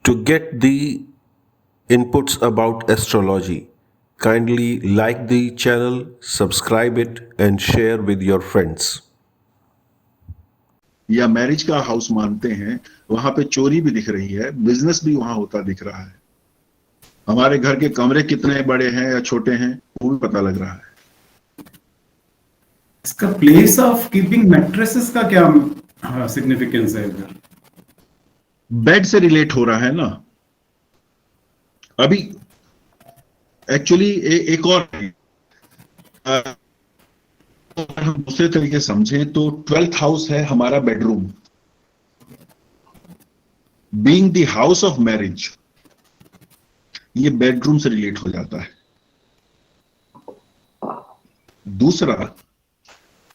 To get the inputs about astrology, kindly like the channel, subscribe it, and share with your friends. या marriage का house मानते हैं, वहां पे चोरी भी दिख रही है, बिजनेस भी वहां होता दिख रहा है। हमारे घर के कमरे कितने बड़े हैं या छोटे हैं वो भी पता लग रहा है। इसका प्लेस ऑफ कीपिंग मैट्रेसेस का क्या सिग्निफिकेंस है इधर? बेड से रिलेट हो रहा है ना। अभी एक्चुअली एक और है। अगर हम दूसरे तरीके समझें तो 12th हाउस है हमारा bedroom, being the house of marriage, ये बेडरूम से रिलेट हो जाता है। दूसरा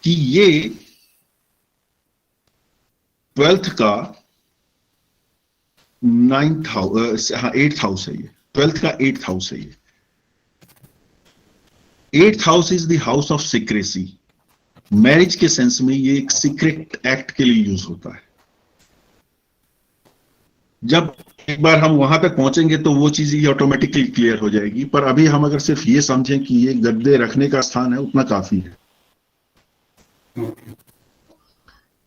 कि ये 12th का 8th हाउस है। ये 12th का 8th हाउस है। ये 8th house is the house of secrecy. Marriage के सेंस में ये एक सीक्रेट एक्ट के लिए यूज होता है। जब एक बार हम वहां तक पहुंचेंगे तो वो चीज ये ऑटोमेटिकली क्लियर हो जाएगी, पर अभी हम अगर सिर्फ ये समझें कि ये गद्दे रखने का स्थान है, उतना काफी है।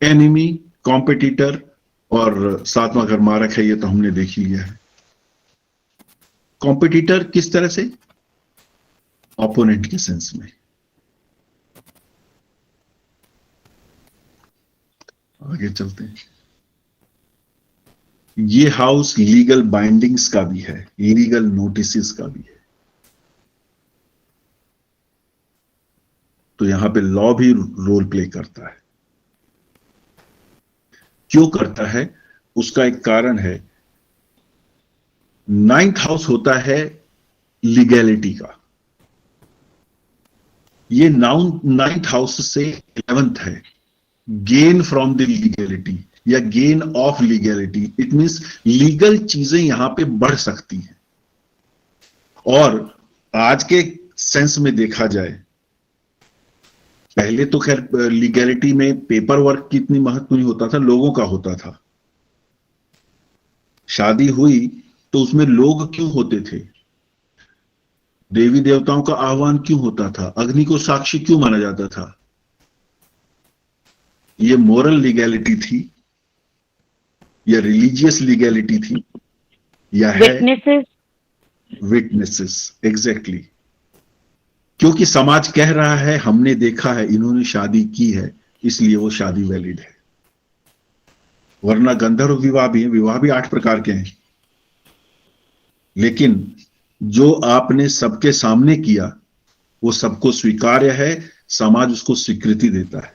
एनिमी, कॉम्पिटिटर और सातवां घर मारक है, ये तो हमने देख ही लिया है। कॉम्पिटिटर किस तरह से? ओपोनेंट के सेंस में। आगे चलते हैं। ये हाउस लीगल बाइंडिंग्स का भी है, लीगल नोटिसेस का भी है। तो यहां पे लॉ भी रोल प्ले करता है। क्यों करता है? उसका एक कारण है। 9th हाउस होता है लीगैलिटी का। ये 9th हाउस से 11th है, गेन फ्रॉम द लीगैलिटी या gain of legality. It means legal चीजें यहां पे बढ़ सकती हैं। और आज के सेंस में देखा जाए, पहले तो खैर लीगैलिटी में पेपर वर्क की इतनी महत्व नहीं होता था, लोगों का होता था। शादी हुई तो उसमें लोग क्यों होते थे? देवी देवताओं का आह्वान क्यों होता था? अग्नि को साक्षी क्यों माना जाता था? ये मोरल लीगैलिटी थी या रिलीजियस लीगैलिटी थी या है विटनेसेस। एग्जैक्टली। क्योंकि समाज कह रहा है, हमने देखा है, इन्होंने शादी की है, इसलिए वो शादी वैलिड है। वरना गंधर्व विवाह भी है, विवाह भी 8 प्रकार के हैं। लेकिन जो आपने सबके सामने किया वो सबको स्वीकार्य है, समाज उसको स्वीकृति देता है।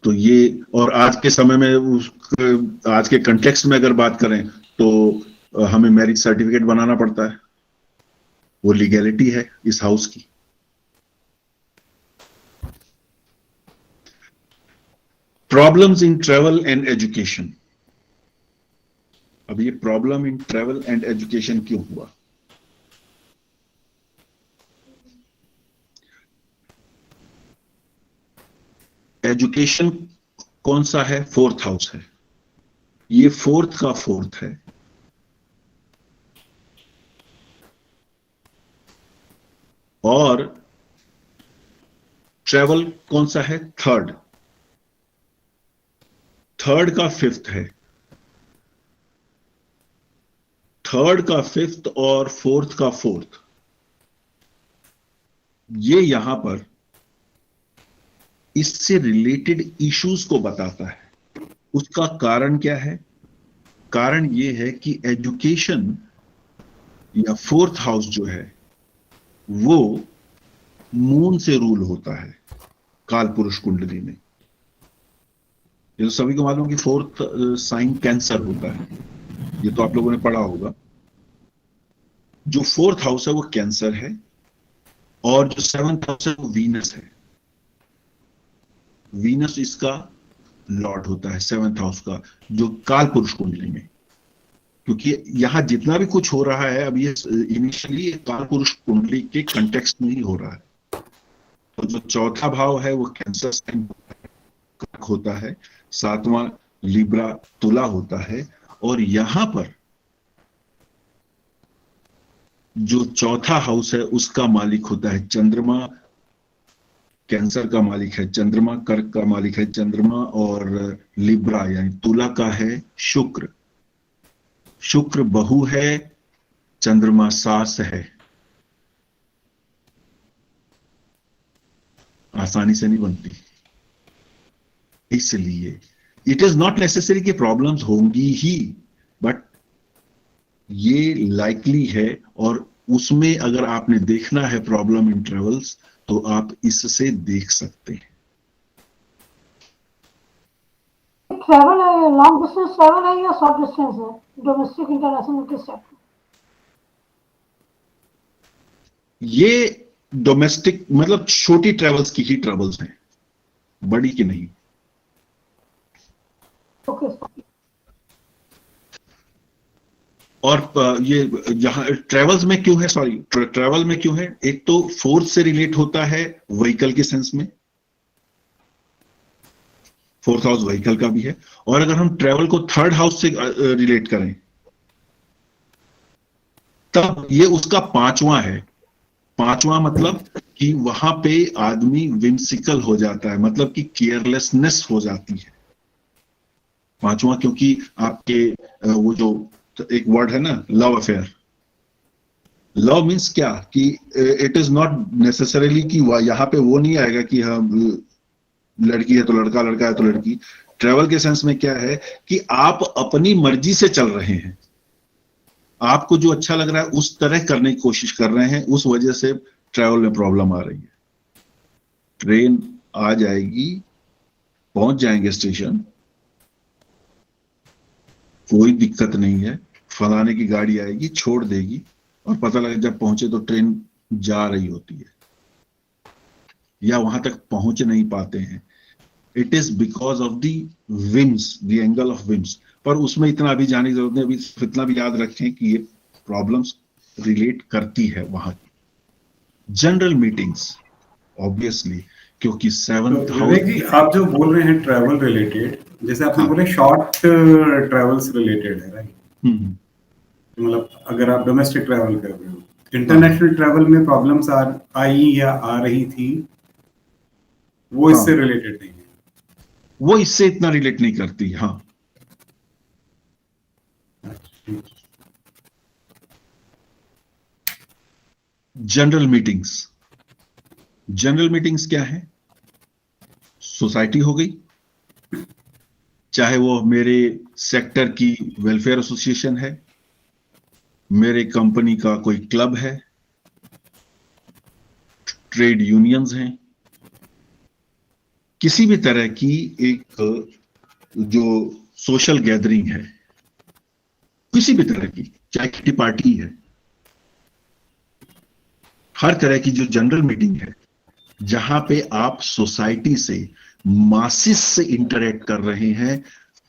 तो ये, और आज के समय में आज के कंटेक्स्ट में अगर बात करें तो हमें मैरिज सर्टिफिकेट बनाना पड़ता है। वो लीगैलिटी है इस हाउस की। Problems in travel and education. अब ये problem in travel and education क्यों हुआ? एजुकेशन कौन सा है? 4th हाउस है। ये 4th का 4th है। और ट्रेवल कौन सा है? 3rd का 5th है। 3rd का 5th और 4th का 4th, ये यहां पर इससे रिलेटेड इश्यूज को बताता है। उसका कारण क्या है? कारण यह है कि एजुकेशन या 4th हाउस जो है वो मून से रूल होता है काल पुरुष कुंडली में। ये तो सभी को मालूम कि 4th साइन कैंसर होता है, ये तो आप लोगों ने पढ़ा होगा। जो 4th हाउस है वो कैंसर है, और जो 7th हाउस है वो वीनस है। वीनस इसका लॉर्ड होता है 7th हाउस का, जो काल पुरुष कुंडली में। क्योंकि यहां जितना भी कुछ हो रहा है अब ये इनिशियली काल पुरुष कुंडली के कंटेक्स्ट में ही हो रहा है। तो जो 4था भाव है वो कैंसर साइन होता है, 7वां लिब्रा तुला होता है, और यहां पर जो चौथा हाउस है उसका मालिक होता है चंद्रमा। कैंसर का मालिक है चंद्रमा, कर्क का मालिक है चंद्रमा, और लिब्रा यानी तुला का है शुक्र। शुक्र बहू है, चंद्रमा सास है। आसानी से नहीं बनती, इसलिए इट इज नॉट नेसेसरी कि प्रॉब्लम्स होंगी ही, बट ये लाइकली है। और उसमें अगर आपने देखना है प्रॉब्लम इन ट्रेवल्स, तो आप इससे देख सकते हैं। ट्रैवल है, लॉन्ग डिस्टेंस ट्रैवल है या शॉर्ट डिस्टेंस है, डोमेस्टिक इंटरनेशनल किस टाइप? ये डोमेस्टिक मतलब छोटी ट्रेवल्स की ही ट्रेवल्स हैं, बड़ी की नहीं। ओके। और ये जहां ट्रेवल्स में क्यों है, सॉरी ट्रेवल में क्यों है, एक तो फोर्थ से रिलेट होता है व्हीकल के सेंस में, फोर्थ हाउस व्हीकल का भी है। और अगर हम ट्रेवल को थर्ड हाउस से रिलेट करें, तब ये उसका पांचवां है। पांचवां मतलब कि वहां पे आदमी विम्सिकल हो जाता है, मतलब कि केयरलेसनेस हो जाती है। पांचवां क्योंकि आपके वो जो एक वर्ड है ना, लव अफेयर। लव मीन्स क्या कि इट इज नॉट नेसेसरीली कि यहां पे वो नहीं आएगा कि हम लड़की है तो लड़का, लड़का है तो लड़की। ट्रेवल के सेंस में क्या है कि आप अपनी मर्जी से चल रहे हैं, आपको जो अच्छा लग रहा है उस तरह करने की कोशिश कर रहे हैं, उस वजह से ट्रेवल में प्रॉब्लम आ रही है। ट्रेन आ जाएगी, पहुंच जाएंगे स्टेशन, कोई दिक्कत नहीं है, फलाने की गाड़ी आएगी छोड़ देगी, और पता लगे जब पहुंचे तो ट्रेन जा रही होती है, या वहां तक पहुंच नहीं पाते हैं। It is because of the whims, the angle of whims. पर उसमें इतना अभी जाने की जरूरत नहीं, अभी इतना भी याद रखें कि ये प्रॉब्लम्स रिलेट करती है वहां की जनरल मीटिंग्स, ऑब्वियसली, क्योंकि तो सेवंथ विवेक हाउस। जी, आप जो बोल रहे हैं ट्रैवल रिलेटेड, जैसे आपने हाँ। बोले शॉर्ट ट्रैवल्स रिलेटेड है, राइट? हम्म। मतलब अगर आप डोमेस्टिक ट्रैवल कर रहे हो, हाँ। इंटरनेशनल ट्रैवल में प्रॉब्लम्स आई या आ रही थी, वो इससे हाँ, रिलेटेड नहीं है। वो इससे इतना रिलेट नहीं करती। हाँ, जनरल मीटिंग्स। जनरल मीटिंग्स क्या है? सोसाइटी हो गई, चाहे वो मेरे सेक्टर की वेलफेयर एसोसिएशन है, मेरे कंपनी का कोई क्लब है, ट्रेड यूनियंस हैं, किसी भी तरह की एक जो सोशल गैदरिंग है, किसी भी तरह की, चाहे किटी पार्टी है, हर तरह की जो जनरल मीटिंग है, जहां पे आप सोसाइटी से, मासिस से इंटरेक्ट कर रहे हैं,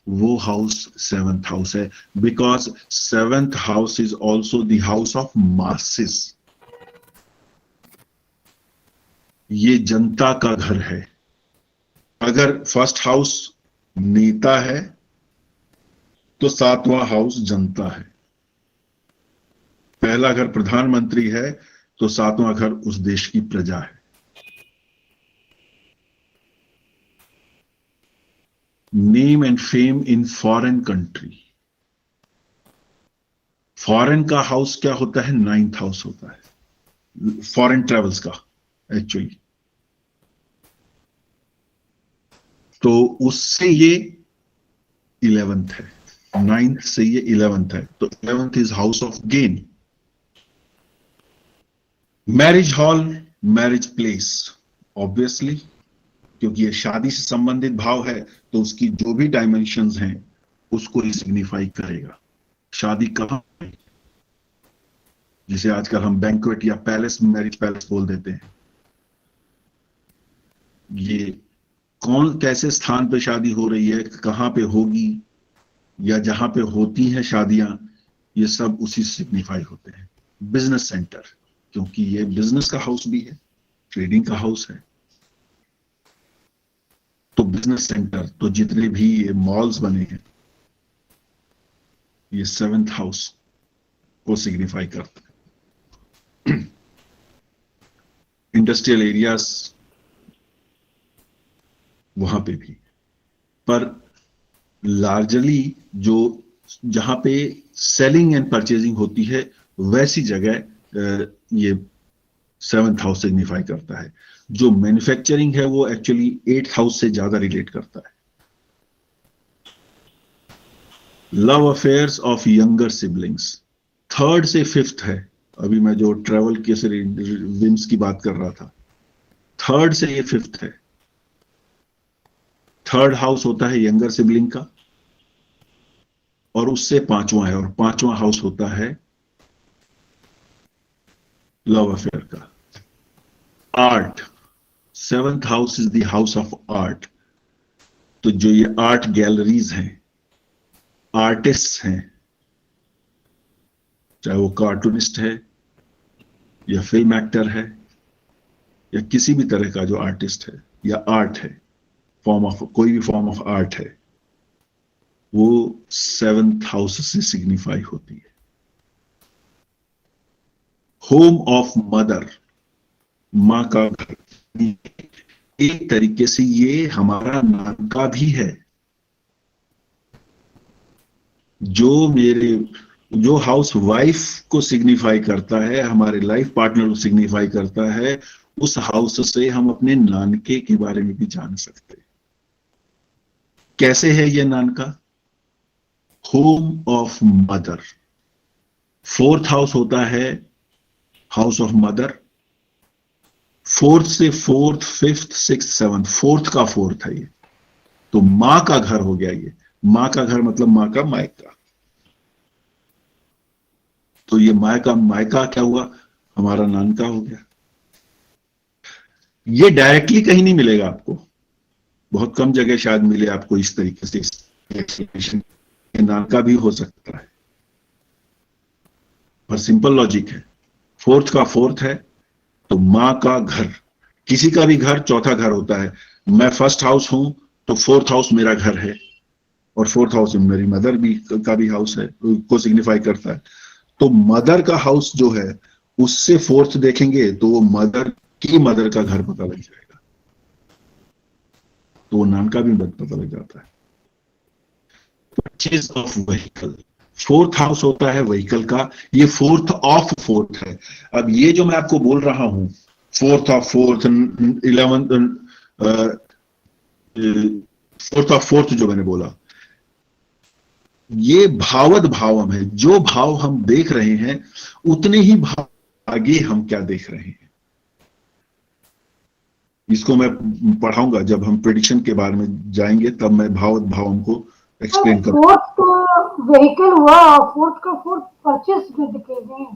वो हाउस सेवंथ हाउस है। Because seventh house is also the house of masses. ये जनता का घर है। अगर फर्स्ट हाउस नेता है तो सातवां हाउस जनता है। पहला घर प्रधानमंत्री है तो सातवां घर उस देश की प्रजा है। Name and fame in foreign country. Foreign का हाउस क्या होता है? नाइन्थ हाउस होता है फॉरेन ट्रेवल्स का एक्चुअली। तो उससे ये 11th है, नाइन्थ से ये 11th है, तो 11th is house of gain. Marriage hall, marriage place, obviously, क्योंकि ये शादी से संबंधित भाव है, तो उसकी जो भी डायमेंशंस हैं उसको ही सिग्निफाई करेगा। शादी कहां, जिसे आजकल हम बैंक्वेट या पैलेस, मैरिज पैलेस बोल देते हैं, ये कौन कैसे स्थान पे शादी हो रही है, कहां पे होगी, या जहां पे होती हैं शादियां, ये सब उसी से सिग्निफाई होते हैं। बिजनेस सेंटर, क्योंकि ये बिजनेस का हाउस भी है, ट्रेडिंग का हाउस है। तो बिजनेस सेंटर, तो जितने भी ये मॉल्स बने हैं, ये 7th हाउस को सिग्निफाई करता है। इंडस्ट्रियल एरियाज वहां पे भी, पर लार्जली जो जहां पे सेलिंग एंड परचेजिंग होती है वैसी जगह ये 7th हाउस सिग्निफाई करता है। जो मैन्युफैक्चरिंग है वो एक्चुअली 8th हाउस से ज्यादा रिलेट करता है। Love affairs of younger siblings 3rd से 5th है। अभी मैं जो ट्रेवल के से विम्स की बात कर रहा था, 3rd से ये 5th है। 3rd हाउस होता है यंगर सिबलिंग का, और उससे 5वां है, और 5वां हाउस होता है लव अफेयर का। Art, 7th house is the house of art. तो जो ये आर्ट गैलरीज हैं, आर्टिस्ट हैं, चाहे वो कार्टूनिस्ट है या फिल्म एक्टर है या किसी भी तरह का जो आर्टिस्ट है या आर्ट है, फॉर्म ऑफ कोई भी फॉर्म ऑफ आर्ट है, वो 7th हाउस से सिग्निफाई होती है। होम ऑफ मदर, मां का घर, एक तरीके से ये हमारा नाम का भी है। जो हाउस वाइफ को सिग्निफाई करता है, हमारे लाइफ पार्टनर को सिग्निफाई करता है, उस हाउस से हम अपने नानके के बारे में भी जान सकते हैं। कैसे है ये नानका? Home of mother. 4th house होता है हाउस ऑफ मदर। 4th से 4th, 5th, 6th, 7th, 4th का 4th है ये। तो मां का घर हो गया ये। मां का घर मतलब मां का मायका। तो ये मायका क्या हुआ? हमारा नानका हो गया। ये डायरेक्टली कहीं नहीं मिलेगा आपको, बहुत कम जगह शायद मिले आपको इस तरीके से एक्सप्लेनेशन। नानका भी हो सकता है, पर सिंपल लॉजिक है। 4th का 4th है तो मां का घर, किसी का भी घर चौथा घर होता है। मैं 1st हाउस हूं तो 4th हाउस मेरा घर है, और 4th हाउस मेरी मदर भी का भी हाउस है, को सिग्निफाई करता है। तो मदर का हाउस जो है उससे 4th देखेंगे तो वो मदर की मदर का घर पता लग जाएगा, तो वो नाम का भी पता लग जाता है। Purchase of vehicle, 4th house होता है व्हीकल का, ये 4th ऑफ 4th है। अब ये जो मैं आपको बोल रहा हूं 4th of 4th, 4th of 4th जो मैंने बोला, ये भावद भावम है। जो भाव हम देख रहे हैं उतने ही भाव आगे हम क्या देख रहे हैं। इसको मैं पढ़ाऊंगा जब हम प्रेडिक्शन के बारे में जाएंगे, तब मैं भावद भावम को एक्सप्लेन करूंगा। 4th तो व्हीकल हुआ, 4th का 4th परचेस में दिखेगा।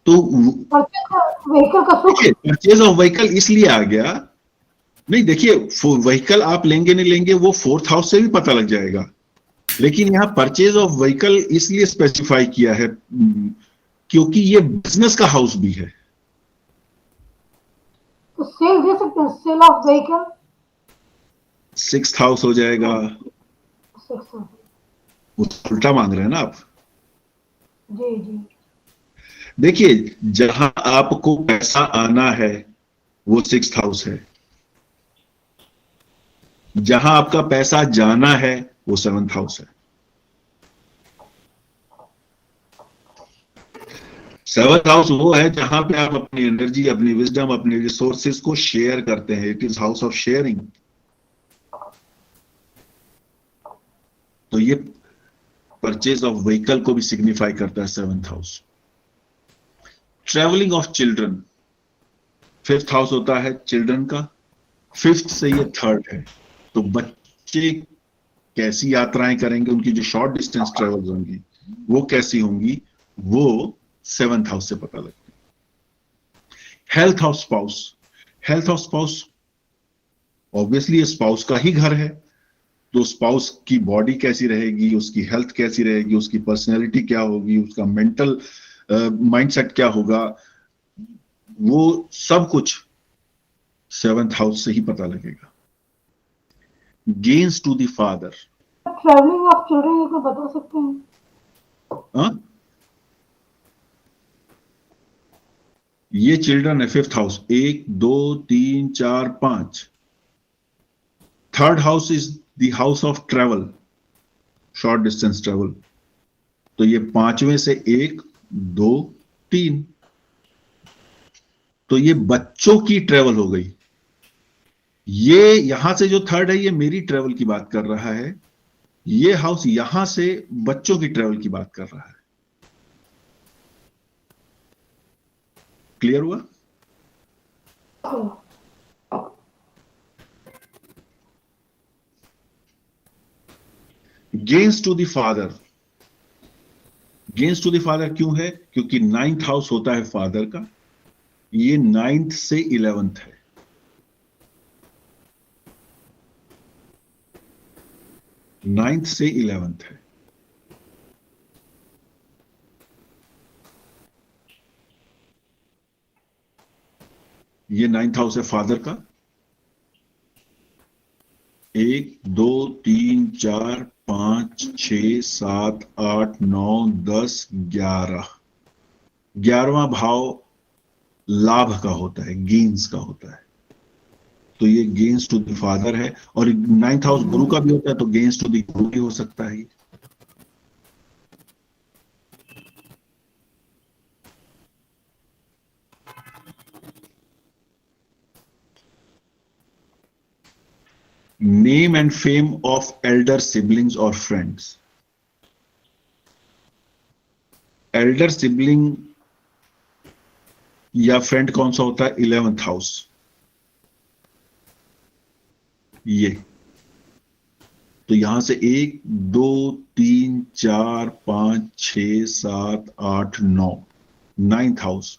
तो व्हीकल का सुख, परचेज ऑफ व्हीकल इसलिए आ गया। नहीं देखिए, व्हीकल आप लेंगे नहीं लेंगे वो 4th हाउस से भी पता लग जाएगा, लेकिन यहां परचेज ऑफ व्हीकल इसलिए स्पेसिफाई किया है क्योंकि ये बिजनेस का हाउस भी है। तो सेल दे सकते हैं, cell of vehicle 6th house हो जाएगा। 6th। उल्टा मांग रहे हैं ना आप। जी जी। देखिए, जहां आपको पैसा आना है वो 6th हाउस है, जहां आपका पैसा जाना है वो 7th हाउस है। 7th हाउस वो है जहां पे आप अपनी एनर्जी, अपनी विजडम, अपने रिसोर्सेज को शेयर करते हैं। It is house of sharing. तो ये परचेज ऑफ व्हीकल को भी सिग्निफाई करता है 7th house. Travelling of children, 5th house होता है चिल्ड्रन का। 5th से ये 3rd है। तो बच्चे कैसी यात्राएं करेंगे, उनकी जो शॉर्ट डिस्टेंस ट्रेवल्स होंगी वो कैसी होंगी, वो 7th हाउस से पता लगता है। Health of spouse, health of spouse obviously spouse का ही घर है। तो स्पाउस की बॉडी कैसी रहेगी, उसकी हेल्थ कैसी रहेगी, उसकी पर्सनैलिटी क्या होगी, उसका मेंटल माइंडसेट क्या होगा, वो सब कुछ 7th हाउस से ही पता लगेगा। Gains to the father. Travelling of children ये कोई बता सकते हैं? ये चिल्ड्रन है fifth house, 1 2 3 4 5। Third house is the house of travel, short distance travel. तो ये पांचवें से 1 2 3, तो ये बच्चों की ट्रेवल हो गई। ये यहां से जो थर्ड है ये मेरी ट्रेवल की बात कर रहा है, ये हाउस यहां से बच्चों की ट्रेवल की बात कर रहा है। क्लियर हुआ? Gains to the father, gains to the father क्यों है? क्योंकि 9th हाउस होता है फादर का, ये 9th से 11th है। नाइन्थ से 11th है। ये 9th हाउस है फादर का। 1 2 3 4 5 6 7 8 9 10 11। 11वां भाव लाभ का होता है, गेन्स का होता है। तो ये गेन्स टू द फादर है। और 9th हाउस गुरु का भी होता है, तो गेन्स टू द गुरु भी हो सकता है। Name and fame of Elder siblings और फ्रेंड्स। एल्डर सिबलिंग या फ्रेंड कौन सा होता है? 11th house. ये तो यहां से 1 2 3 4 5 6 7 8 9, 9th हाउस।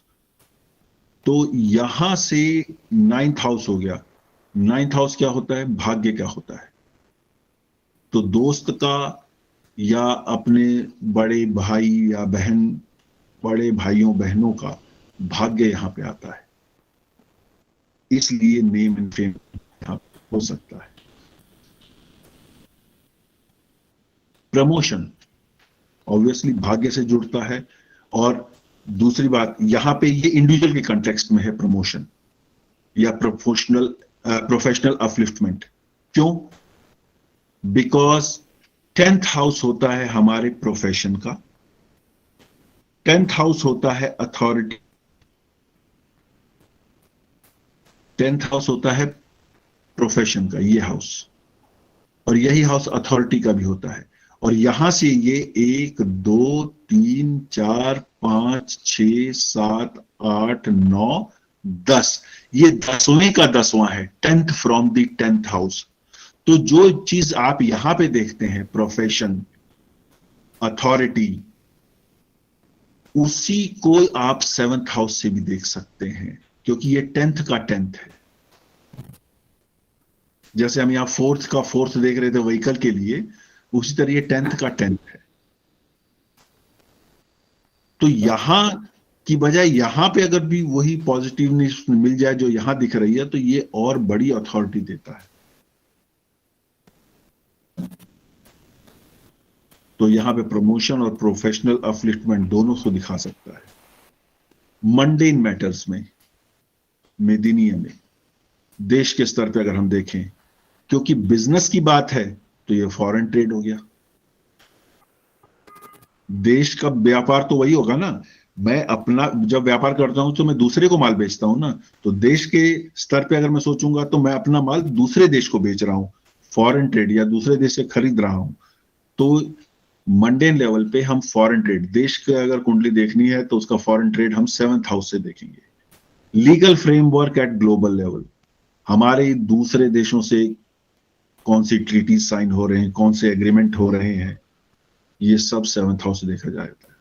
तो यहां से 9th हाउस हो गया। 9th हाउस क्या होता है? भाग्य क्या होता है? तो दोस्त का या अपने बड़े भाई या बहन, बड़े भाइयों बहनों का भाग्य यहां पे आता है। इसलिए नेम एंड फेम हो सकता है। प्रमोशन ऑब्वियसली भाग्य से जुड़ता है। और दूसरी बात, यहां पे ये इंडिविजुअल के कंटेक्स्ट में है प्रमोशन या प्रोफेशनल अपलिफ्टमेंट। क्यों? बिकॉज 10th हाउस होता है हमारे प्रोफेशन का, 10th हाउस होता है अथॉरिटी, 10th हाउस होता है प्रोफेशन का, ये हाउस। और यही हाउस अथॉरिटी का भी होता है। और यहां से ये 1 2 3 4 5 6 7 8 9 10, ये 10वें का 10वां है, 10th from the 10th house. तो जो चीज आप यहां पे देखते हैं, प्रोफेशन, अथॉरिटी, उसी को आप 7th हाउस से भी देख सकते हैं, क्योंकि ये 10th का 10th है। जैसे हम यहां 4th का 4th देख रहे थे व्हीकल के लिए, उसी तरह ये 10th का 10th है। तो यहां की बजाय यहां पे अगर भी वही पॉजिटिवनेस मिल जाए जो यहां दिख रही है, तो ये और बड़ी अथॉरिटी देता है। तो यहां पे प्रमोशन और प्रोफेशनल अपलिफ्टमेंट दोनों को दिखा सकता है। मंडेन मैटर्स में, मेदिनीय में, देश के स्तर पे अगर हम देखें, क्योंकि बिजनेस की बात है तो ये फॉरेन ट्रेड हो गया। देश का व्यापार तो वही होगा ना, मैं अपना जब व्यापार करता हूं तो मैं दूसरे को माल बेचता हूं ना। तो देश के स्तर पे अगर मैं सोचूंगा तो मैं अपना माल दूसरे देश को बेच रहा हूं, फॉरेन ट्रेड, या दूसरे देश से खरीद रहा हूं। तो मंडेन लेवल पे हम फॉरेन ट्रेड, देश की अगर कुंडली देखनी है तो उसका फॉरेन ट्रेड हम 7th हाउस से देखेंगे। Legal framework eight global level, हमारे दूसरे देशों से कौन सी ट्रीटी साइन हो रहे हैं, कौन से एग्रीमेंट हो रहे हैं, ये सब 7th हाउस से देखा जाता है।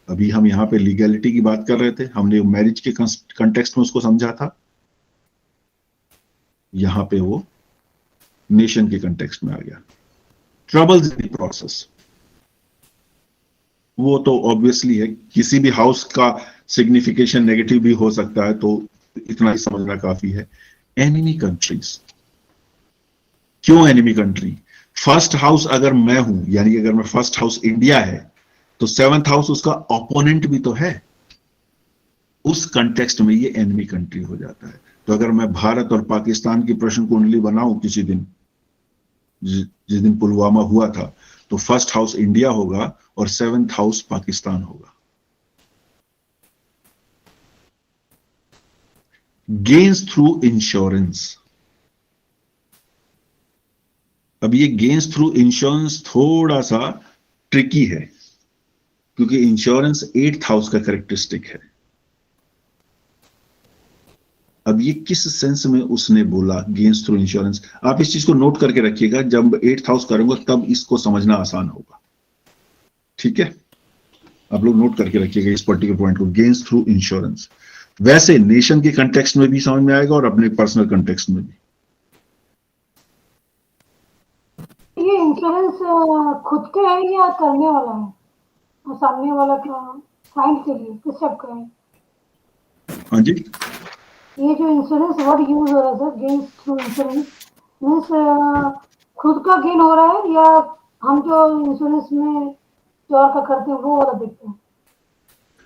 अभी हम यहाँ पे लीगैलिटी की बात कर रहे थे, हमने मैरिज के कंटेक्स्ट में उसको समझा था, यहां पे वो नेशन के कंटेक्स्ट में आ गया। ट्रबल्स इन द प्रोसेस, वो तो ऑब्वियसली है, किसी भी हाउस का सिग्निफिकेशन नेगेटिव भी हो सकता है, तो इतना ही समझना काफी है। एनिमी कंट्रीज, क्यों एनिमी कंट्री? फर्स्ट हाउस अगर मैं हूं, यानी अगर मैं फर्स्ट हाउस इंडिया है, तो सेवंथ हाउस उसका ओपोनेंट भी तो है। उस कंटेक्स्ट में ये एनिमी कंट्री हो जाता है। तो अगर मैं भारत और पाकिस्तान की प्रश्न कुंडली बनाऊं किसी दिन, जिस दिन पुलवामा हुआ था, तो फर्स्ट हाउस इंडिया होगा और सेवंथ हाउस पाकिस्तान होगा। Gains through insurance. अब ये गेन्स थ्रू इंश्योरेंस थोड़ा सा ट्रिकी है, क्योंकि इंश्योरेंस 8th हाउस का कैरेक्टरिस्टिक है। अब ये किस सेंस में उसने बोला गेन्स थ्रू इंश्योरेंस, आप इस चीज को नोट करके रखिएगा, जब 8th हाउस करूंगा तब इसको समझना आसान होगा। ठीक है, आप लोग नोट करके रखिएगा इस पर्टिकुलर पॉइंट को, गेन्स थ्रू इंश्योरेंस। वैसे नेशन के कंटेक्स्ट में भी समझ में आएगा और अपने पर्सनल कंटेक्स्ट में भी। ये इंश्योरेंस खुद का है या करने वाला है, और सामने वाला का क्लाइंट के लिए किस टाइप का है? हाँ जी, ये जो इंश्योरेंस वर्ड यूज हो रहा है sir, gains through insurance, means खुद का गेन हो रहा है या हम जो इंश्योरेंस में जो और का करते हैं वो वाला देखते हैं?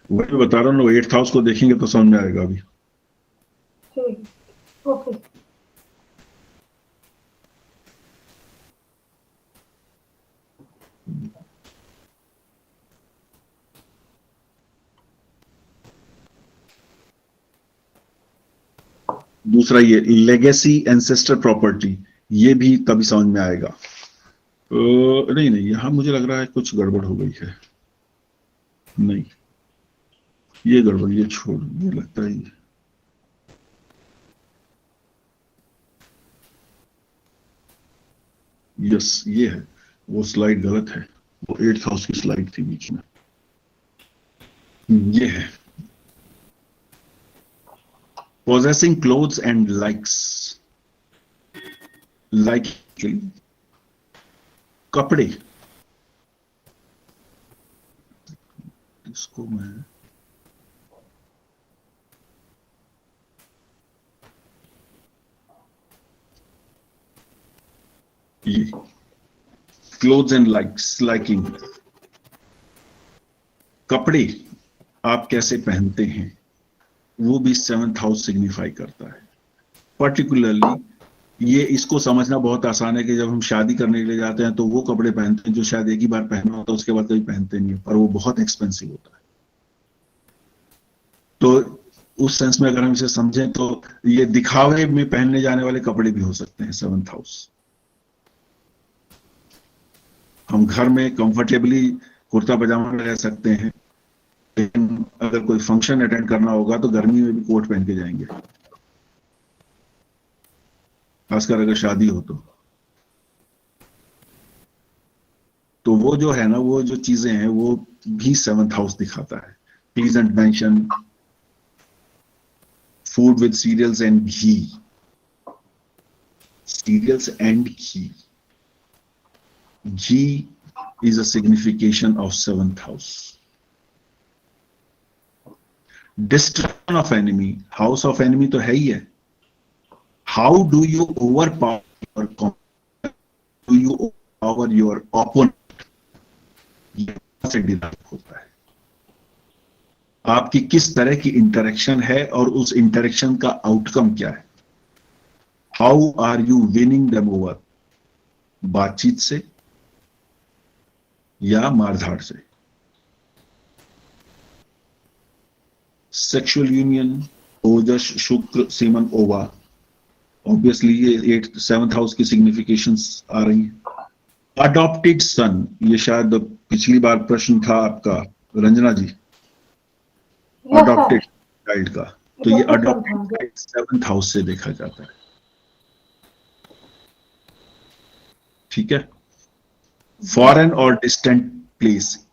वही बता रहा हूँ, 8th हाउस को देखेंगे तो समझ में आएगा अभी। ठीक है, ओके। दूसरा ये लेगेसी एंसेस्टर प्रॉपर्टी, ये भी तभी समझ में आएगा। नहीं नहीं, यहां मुझे लग रहा है कुछ गड़बड़ हो गई है। नहीं, ये गड़बड़, ये छोड़, ये लगता है यस, ये है, वो स्लाइड गलत है, वो 8th हाउस की स्लाइड थी बीच में। ये है possessing clothes and likes, like कपड़े। इसको मैं ये क्लोथ्स एंड लाइक्स, लाइकिंग, कपड़े आप कैसे पहनते हैं, वो भी 7th हाउस सिग्निफाई करता है। पर्टिकुलरली ये, इसको समझना बहुत आसान है कि जब हम शादी करने के लिए जाते हैं तो वो कपड़े पहनते हैं जो शायद एक ही बार पहना होता है, उसके बाद कभी पहनते नहीं है, पर वो बहुत एक्सपेंसिव होता है। तो उस सेंस में अगर हम इसे समझें तो ये दिखावे में पहनने जाने वाले कपड़े भी हो सकते हैं 7th हाउस। हम घर में कंफर्टेबली कुर्ता पजामा में रह सकते हैं, लेकिन अगर कोई फंक्शन अटेंड करना होगा तो गर्मी में भी कोट पहन के जाएंगे, खासकर अगर शादी हो तो वो जो है ना, वो जो चीजें हैं वो भी 7th हाउस दिखाता है। Pleasant mansion, food with cereals and ghee, cereals and ghee, ghee is a signification of 7th house. Destruction of enemy, house of enemy तो है ही है। How do you overpower your, do you overpower your opponent? ये से derive होता है। आपकी किस तरह की इंटरेक्शन है और उस इंटरेक्शन का आउटकम क्या है। How are you winning them over? बातचीत से या मारधाड़ से। सेक्सुअल यूनियन, ओजस, शुक्र, सीमन, ओवा, ऑब्वियसली ये 7th हाउस की सिग्निफिकेशंस आ रही हैं। अडॉप्टेड सन, ये शायद पिछली बार प्रश्न था आपका रंजना जी, अडॉप्टेड चाइल्ड का, तो ये अडॉप्टेड 7th हाउस से देखा जाता है। ठीक है। फॉरेन और डिस्टेंट प्लेस,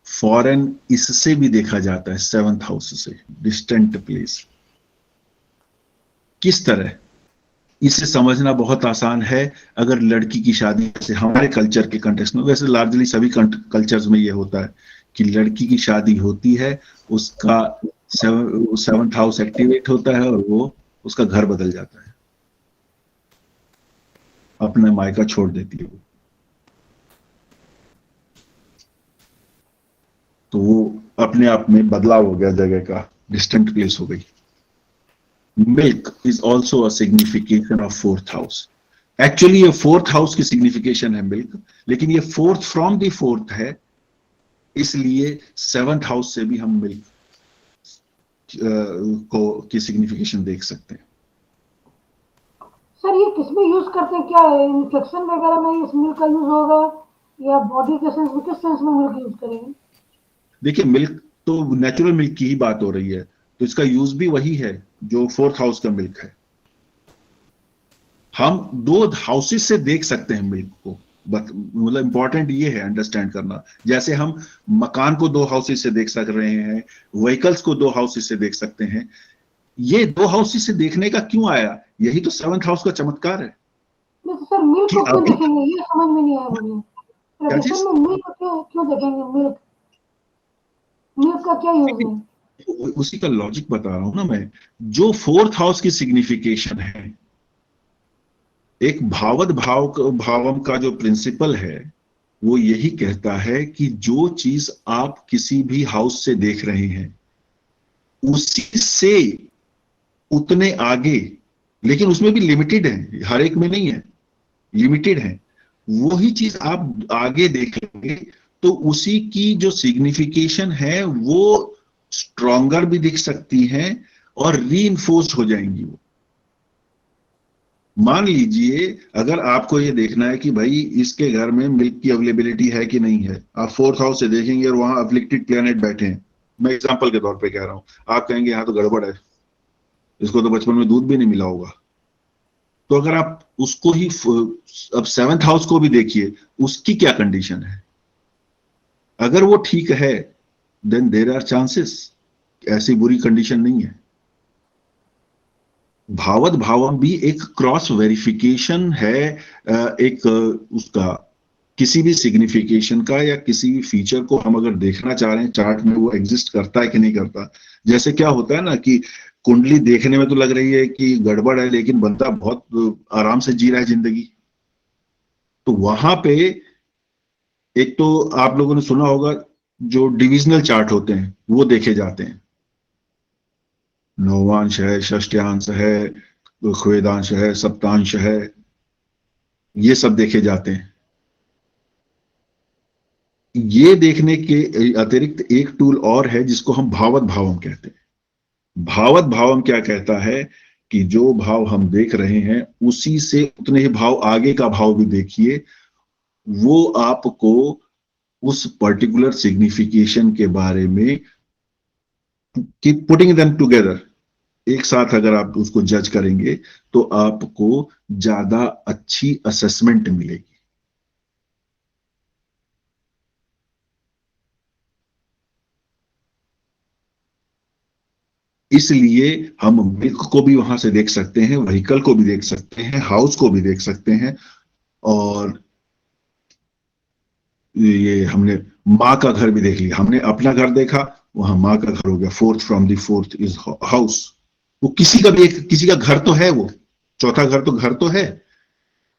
फॉरेन इससे भी देखा जाता है 7th हाउस से, डिस्टेंट प्लेस। किस तरह, इसे समझना बहुत आसान है। अगर लड़की की शादी, जैसे हमारे कल्चर के कंटेक्स्ट में, वैसे लार्जली सभी कल्चर्स में ये होता है कि लड़की की शादी होती है, उसका 7th हाउस एक्टिवेट होता है और वो उसका घर बदल जाता है। अपने मायका छोड़ देती है वो। तो वो अपने आप में बदलाव हो गया, जगह का डिस्टेंट प्लेस हो गई। Milk is also a signification of fourth house. Actually ये फोर्थ हाउस की सिग्निफिकेशन है मिल्क, लेकिन ये फोर्थ फ्रॉम द फोर्थ है, इसलिए सेवंथ हाउस से भी हम मिल्क को की सिग्निफिकेशन देख सकते हैं। सर ये किसमें यूज करते हैं, क्या इन्फेक्शन वगैरह में इस मिल्क का यूज होगा, या बॉडी के सेंस में, किस सेंस में मिल्क यूज करेंगे? देखिए, मिल्क तो नेचुरल मिल्क की ही बात हो रही है, तो इसका यूज भी वही है जो फोर्थ हाउस का मिल्क है। हम दो हाउसेस से देख सकते हैं मिल्क को, मतलब इंपॉर्टेंट ये है अंडरस्टैंड करना। जैसे हम मकान को दो हाउसेस से देख सक रहे हैं, व्हीकल्स को दो हाउसेस से देख सकते हैं। ये दो हाउसेस से देखने का क्यों आया? यही तो सेवंथ हाउस का चमत्कार है नहीं तो सर मिल्क कि को क्यों अभी देखेंगे, ये समझ में नहीं आया मुझे। क्या ट्रेडिशन चीज, में मिल्क को क्यों क्यों देखेंगे? मिल्क मिल्क का क्या यूज है? उसी का लॉजिक बता रहा हूं ना मैं। जो फोर्थ हाउस की सिग्निफिकेशन है, एक भावम का जो प्रिंसिपल है, वो यही कहता है कि जो चीज आप किसी भी हाउस से देख रहे हैं, उसी से उतने आगे, लेकिन उसमें भी लिमिटेड है, हर एक में नहीं है, लिमिटेड है, वही चीज आप आगे देखेंगे तो उसी की जो सिग्निफिकेशन है वो स्ट्रॉन्गर भी दिख सकती है और रीइंफोर्स्ड हो जाएंगी वो। मान लीजिए अगर आपको ये देखना है कि भाई इसके घर में मिल्क की अवेलेबिलिटी है कि नहीं है, आप फोर्थ हाउस से देखेंगे और वहां अफ्लिक्टेड प्लेनेट बैठे हैं, मैं एग्जांपल के तौर पे कह रहा हूं, आप कहेंगे यहाँ तो गड़बड़ है, इसको तो बचपन में दूध भी नहीं मिला होगा। तो अगर आप उसको ही अब सेवंथ हाउस को भी देखिए, उसकी क्या कंडीशन है। अगर वो ठीक है, देन देर आर चांसेस, ऐसी बुरी कंडीशन नहीं है। भावत भावम भी एक क्रॉस वेरिफिकेशन है, एक उसका किसी भी सिग्निफिकेशन का या किसी भी फीचर को हम अगर देखना चाह रहे हैं चार्ट में, वो एग्जिस्ट करता है कि नहीं करता। जैसे क्या होता है ना कि कुंडली देखने में तो लग रही है कि गड़बड़ है, लेकिन बंदा बहुत आराम से जी रहा है जिंदगी। तो वहां पे एक तो आप लोगों ने सुना होगा, जो डिविजनल चार्ट होते हैं वो देखे जाते हैं, नौवांश है, षष्ट्यांश है, ख्वेदांश है, सप्तांश है, ये सब देखे जाते हैं। ये देखने के अतिरिक्त एक टूल और है जिसको हम भावत भावम कहते हैं। भावत भावम क्या कहता है कि जो भाव हम देख रहे हैं उसी से उतने ही भाव आगे का भाव भी देखिए, वो आपको उस पर्टिकुलर सिग्निफिकेशन के बारे में, कि पुटिंग देम टुगेदर, एक साथ अगर आप उसको जज करेंगे तो आपको ज्यादा अच्छी असेसमेंट मिलेगी। इसलिए हम मिल्क को भी वहां से देख सकते हैं, व्हीकल को भी देख सकते हैं, हाउस को भी देख सकते हैं, और ये हमने माँ का घर भी देख लिया, हमने अपना घर देखा, वहां माँ का घर हो गया, fourth from the fourth is house. वो किसी का भी एक, किसी का घर तो है, वो चौथा घर तो घर तो है,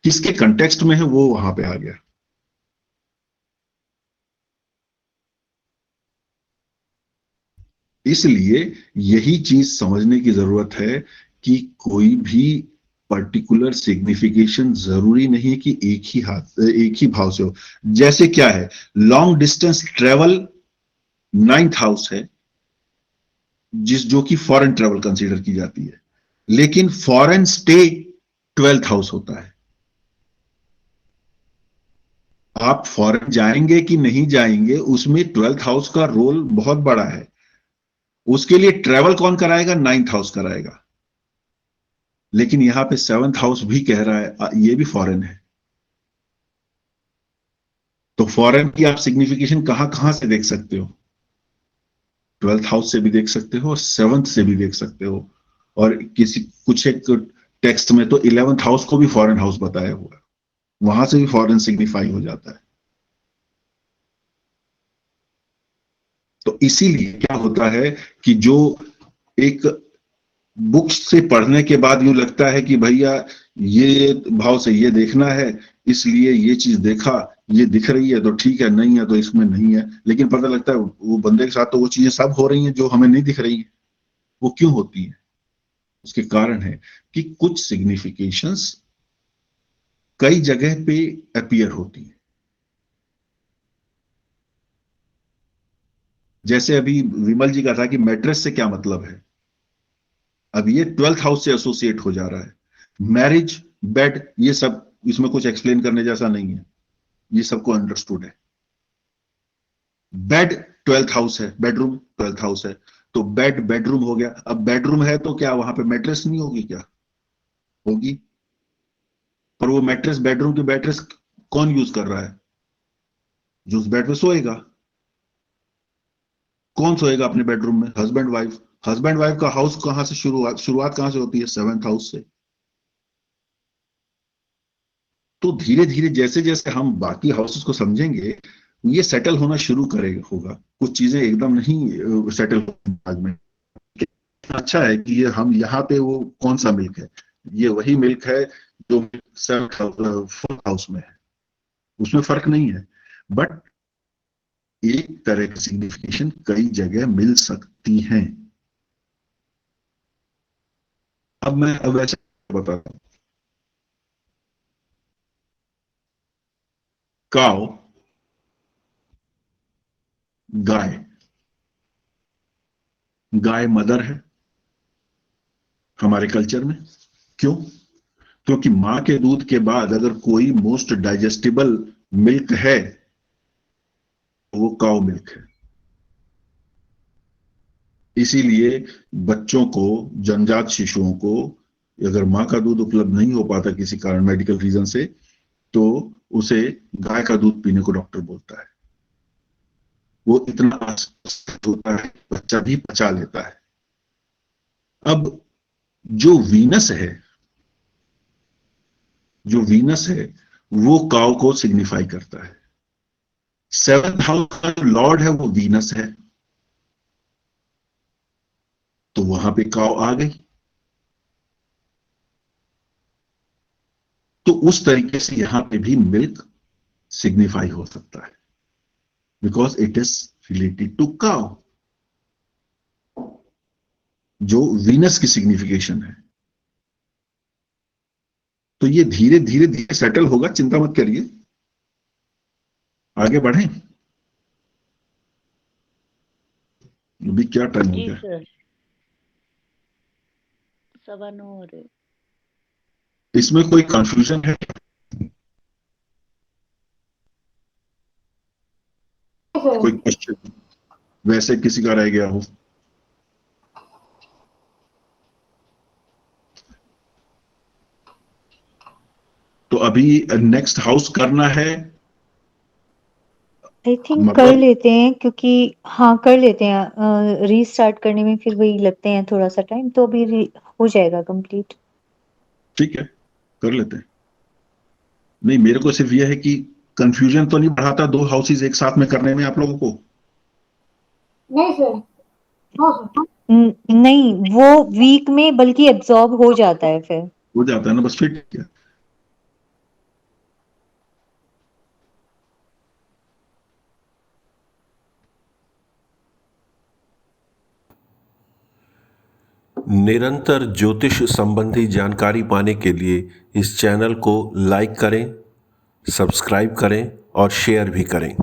किसके कंटेक्स्ट में है वो वहां पे आ गया। इसलिए यही चीज समझने की जरूरत है कि कोई भी पर्टिकुलर सिग्निफिकेशन जरूरी नहीं है कि एक ही भाव से हो। जैसे क्या है, long distance travel ninth house है, जो कि फॉरेन ट्रेवल कंसीडर की जाती है, लेकिन फॉरेन स्टे ट्वेल्थ हाउस होता है। आप फॉरेन जाएंगे कि नहीं जाएंगे, उसमें ट्वेल्थ हाउस का रोल बहुत बड़ा है। उसके लिए ट्रेवल कौन कराएगा? नाइन्थ हाउस कराएगा। लेकिन यहां पे सेवंथ हाउस भी कह रहा है ये भी फॉरेन है। तो फॉरेन की आप सिग्निफिकेशन कहां कहां से देख सकते हो? ट्वेल्थ हाउस से भी देख सकते हो और सेवंथ से भी देख सकते हो, और किसी कुछ एक टेक्स्ट में तो इलेवेंथ हाउस को भी फॉरेन हाउस बताया हुआ है, वहां से भी फॉरेन सिग्निफाई हो जाता है। तो इसीलिए क्या होता है कि जो एक बुक्स से पढ़ने के बाद यूं लगता है कि भैया ये भाव से ये देखना है, इसलिए ये चीज देखा, ये दिख रही है तो ठीक है, नहीं है तो इसमें नहीं है। लेकिन पता लगता है वो बंदे के साथ तो वो चीजें सब हो रही हैं जो हमें नहीं दिख रही हैं। वो क्यों होती है? उसके कारण है कि कुछ सिग्निफिकेशंस कई जगह पे अपीयर होती है। जैसे अभी विमल जी का था कि मैट्रेस से क्या मतलब है, अब ये 12th हाउस से एसोसिएट हो जा रहा है। मैरिज, बेड, ये सब इसमें कुछ एक्सप्लेन करने जैसा नहीं है, ये सबको अंडरस्टूड है। बेड 12th हाउस है, बेडरूम 12th हाउस है, तो बेड बेडरूम हो गया। अब बेडरूम है तो क्या वहां पे मैट्रेस नहीं होगी? क्या होगी? पर वो मैट्रेस, बेडरूम की मैट्रेस कौन यूज कर रहा है? जो उस बेड पे सोएगा। कौन सोएगा अपने बेडरूम में? Husband wife. हस्बैंड वाइफ का हाउस कहां से शुरुआत कहां से होती है? 7th हाउस से। तो धीरे धीरे जैसे जैसे हम बाकी हाउसेस को समझेंगे, ये सेटल होना शुरू करेगा, होगा। कुछ चीजें एकदम नहीं सेटल बाद में। अच्छा है कि ये हम यहाँ पे वो कौन सा मिल्क है, ये वही मिल्क है जो 4th हाउस में है, उसमें फर्क नहीं है। बट एक तरह की सिग्निफिकेशन कई जगह मिल सकती हैं। अब ऐसे बताता हूं। काव, गाय, गाय मदर है हमारे कल्चर में। क्यों? क्योंकि मां के दूध के बाद अगर कोई मोस्ट डाइजेस्टिबल मिल्क है तो वो काव मिल्क है। इसीलिए बच्चों को, जन्मजात शिशुओं को, अगर मां का दूध उपलब्ध नहीं हो पाता किसी कारण, मेडिकल रीजन से, तो उसे गाय का दूध पीने को डॉक्टर बोलता है। वो इतना आसान होता है, बच्चा भी पचा लेता है। अब जो वीनस है, जो वीनस है वो काव को सिग्निफाई करता है। 7th हाउस का लॉर्ड है वो वीनस है, तो वहां पे काव आ गई। तो उस तरीके से यहां पे भी मिल्क सिग्निफाई हो सकता है, because it is related to cow, जो वीनस की सिग्निफिकेशन है। तो ये धीरे धीरे धीरे सेटल होगा, चिंता मत करिए। आगे बढ़े। अभी क्या टाइम हो जी गया? सर, 9:15 हो रहे। इसमें कोई कंफ्यूजन है? कोई क्वेश्चन वैसे किसी का रह गया हो? तो अभी नेक्स्ट हाउस करना है। आई थिंक कर मतलब लेते हैं, क्योंकि हाँ कर लेते हैं, रीस्टार्ट करने में फिर वही लगते हैं थोड़ा सा टाइम, तो अभी हो जाएगा कंप्लीट। ठीक है, कर लेते हैं। नहीं, मेरे को सिर्फ यह है कि कंफ्यूजन तो नहीं बढ़ाता 2 हाउसेस एक साथ में करने में आप लोगों को? नहीं सर, नो सर। नहीं, वो वीक में बल्कि एब्जॉर्ब हो जाता है फिर। हो जाता है ना, बस फिर ठीक है। निरंतर ज्योतिष संबंधी जानकारी पाने के लिए इस चैनल को लाइक करें, सब्सक्राइब करें और शेयर भी करें।